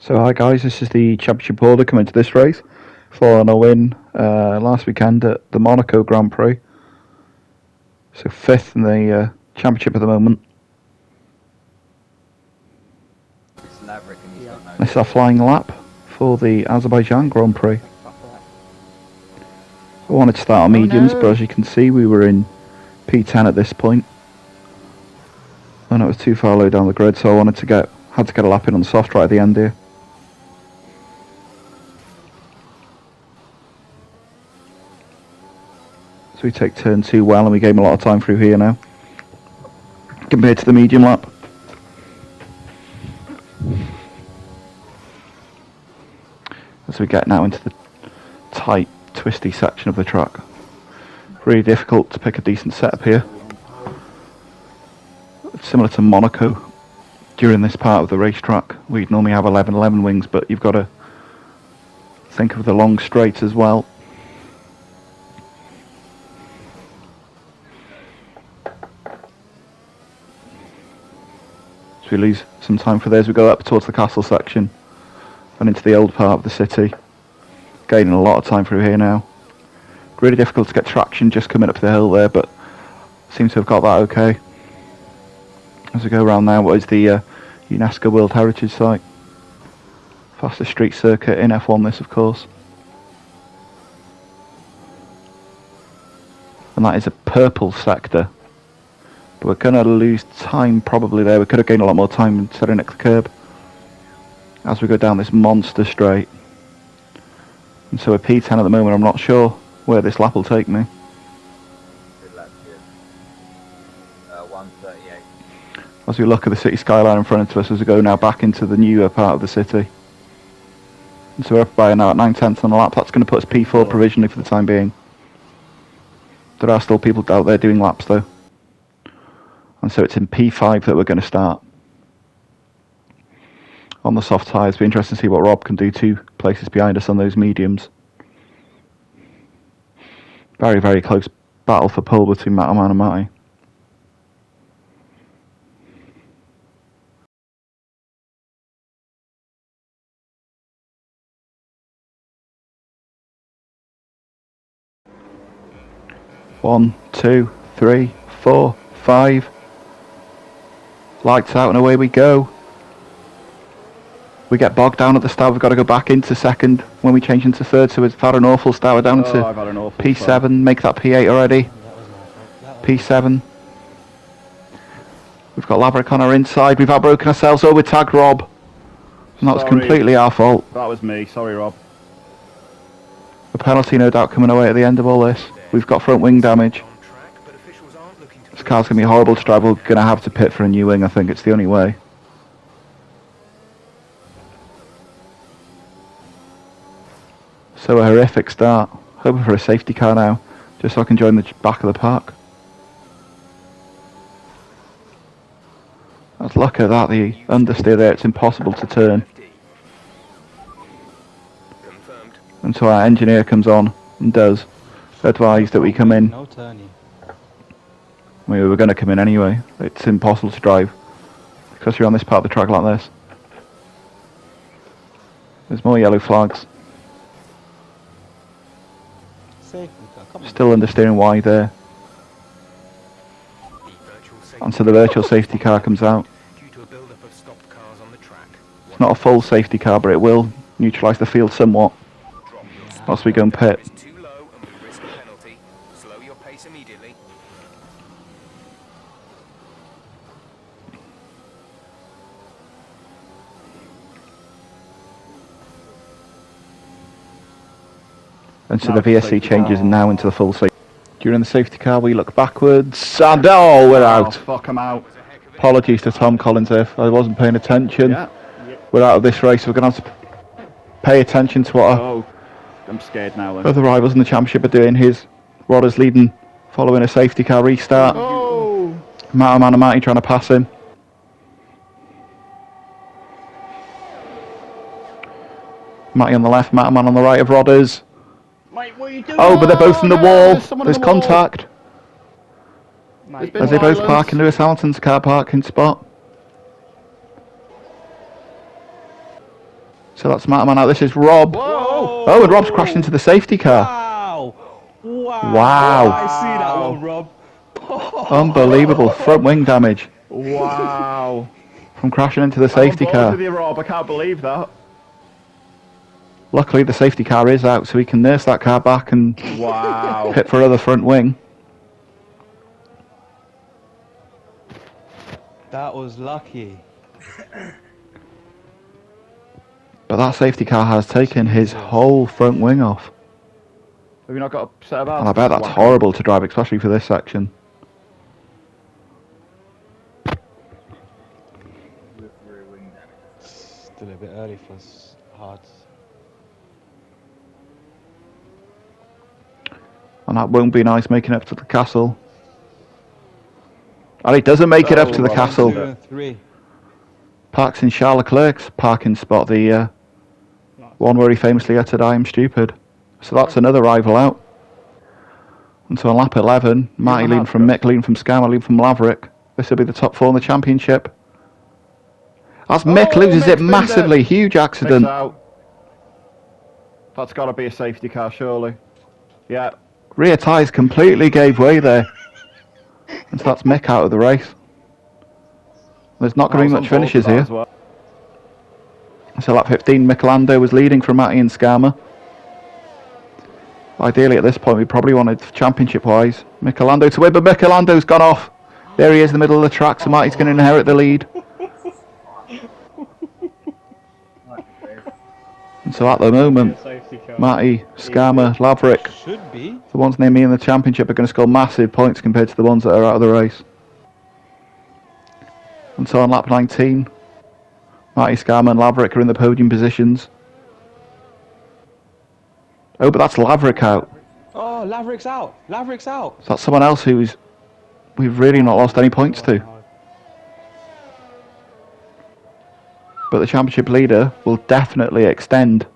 So hi guys, this is the championship order coming to this race following a win last weekend at the Monaco Grand Prix. So 5th in the championship at the moment. This is our flying lap for the Azerbaijan Grand Prix. I wanted to start on mediums, but as you can see we were in P10 at this point. And it was too far low down the grid, so I had to get a lap in on the soft right at the end here. So we take turn 2 well, and we gain a lot of time through here now compared to the medium lap. As we get now into the tight, twisty section of the track. Really difficult to pick a decent setup here. It's similar to Monaco during this part of the racetrack. We'd normally have 11 wings, but you've got to think of the long straight as well. We lose some time for this. We go up towards the castle section and into the old part of the city, gaining a lot of time through here now. Really difficult to get traction just coming up the hill there, but seem to have got that okay. As we go around now, what is the UNESCO World Heritage Site. Fastest street circuit in F1 this, of course. And that is a purple sector. But we're going to lose time probably there. We could have gained a lot more time setting at the curb as we go down this monster straight. And so we're P10 at the moment. I'm not sure where this lap will take me. As we look at the city skyline in front of us as we go now back into the newer part of the city. And so we're up by now at 9/10 on the lap. That's going to put us P4 provisionally for the time being. There are still people out there doing laps though. And so it's in P5 that we're going to start. On the soft tyres, it'll be interesting to see what Rob can do 2 places behind us on those mediums. Very, very close battle for pole between Mataman and Matty. One, 2, 3, 4, 5. Lights out and away we go. We get bogged down at the start. We've got to go back into second when we change into third. So we've had an awful start. We're down to P7. Start. Make that P8 already. P7. We've got Laverick on our inside. We've outbroken ourselves. Oh, we tagged Rob. And that was completely our fault. That was me. Sorry, Rob. A penalty no doubt coming away at the end of all this. We've got front wing damage. This car's going to be horrible to drive. We're going to have to pit for a new wing. I think it's the only way. So a horrific start. Hoping for a safety car now, just so I can join the back of the park. Let's look at that, the understeer there, it's impossible to turn. And so our engineer comes on and does advise that we come in. No turning. We were going to come in anyway. It's impossible to drive because you're on this part of the track like this. There's more yellow flags. Still understeering wide there. And so the virtual safety car comes out. It's not a full safety car, but it will neutralise the field somewhat whilst we go and pit. And so the VSC changes now into the full safety. During the safety car we look backwards and oh, we're out. Fuck, I'm out. Apologies to Tom Collins if I wasn't paying attention. Yeah. We're out of this race. We're going to have to pay attention to what I'm scared now then. other rivals in the championship are doing. Here's Rodder's leading following a safety car restart. Oh! Mataman and Matty trying to pass him. Matty on the left, Mataman on the right of Rodders. Mate, what are you doing? Oh, but they're both in the wall. There's the contact. Mate, As they both park in Lewis Hamilton's car parking spot. So that's Matterman out. This is Rob. Whoa! Oh, and Rob's crashed into the safety car. Wow! Wow! Wow. I see that one, Rob. Unbelievable front wing damage Wow. from crashing into the safety I'm on board car. with you, Rob. I can't believe that. Luckily, the safety car is out, so he can nurse that car back and Wow. hit for another front wing. That was lucky. But that safety car has taken his whole front wing off. Have you not got a set of And I bet that's horrible to drive, especially for this section. Still a bit early for hards. And that won't be nice making up to the castle. And he doesn't make it up to the well, castle. 2 and 3. Parks in Charles Leclerc's parking spot, the one where he famously uttered, "I am stupid." So that's another rival out. And so on lap 11, Matty leading from Mick, leading from Scammer, leading from Laverick. This will be the top 4 in the championship. As Mick loses it massively, huge accident. Out. That's got to be a safety car, surely. Yeah. Rear tyres completely gave way there. And so that's Mick out of the race. There's not going to be much finishes here. Well. So lap 15, Michelando was leading from Matty and Scammer. Ideally at this point we probably wanted championship wise Michelando to win, but Michelando's gone off. There he is in the middle of the track, so Matty's going to inherit the lead. And so at the moment, Matty, Scammer, Laverick, Should be. the ones near me in the championship, are going to score massive points compared to the ones that are out of the race. And so on lap 19, Matty, Scammer and Laverick are in the podium positions. Oh, but that's Laverick out. Oh, Laverick's out. Laverick's out. So that's someone else we've really not lost any points to. But the championship leader will definitely extend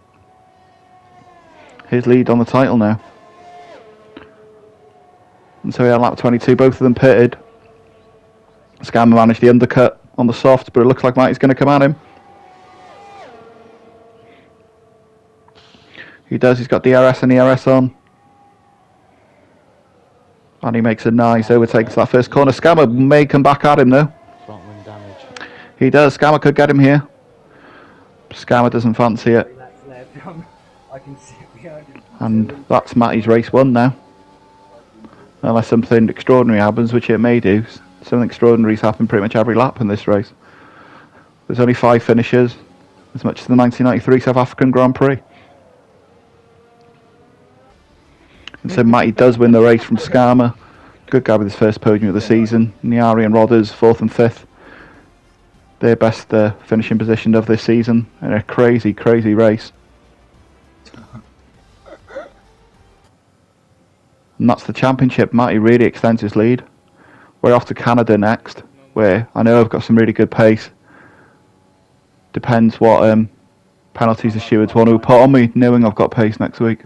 his lead on the title now. And so on lap 22, both of them pitted. Scammer managed the undercut on the soft, but it looks like Matty's going to come at him. He does, he's got DRS and ERS on. And he makes a nice overtake to that first corner. Scammer may come back at him though. Front wing damage. He does, Scammer could get him here. Scammer doesn't fancy it. And that's Matty's race won now. Unless something extraordinary happens, which it may do. Something extraordinary's happened pretty much every lap in this race. There's only 5 finishers, as much as the 1993 South African Grand Prix. And so Matty does win the race from Scammer. Good guy with his first podium of the season. Niari and Rodders 4th and 5th. Their best finishing position of this season in a crazy, crazy race. And that's the championship. Matty really extends his lead. We're off to Canada next, where I know I've got some really good pace. Depends what penalties the stewards want to put on me, knowing I've got pace next week.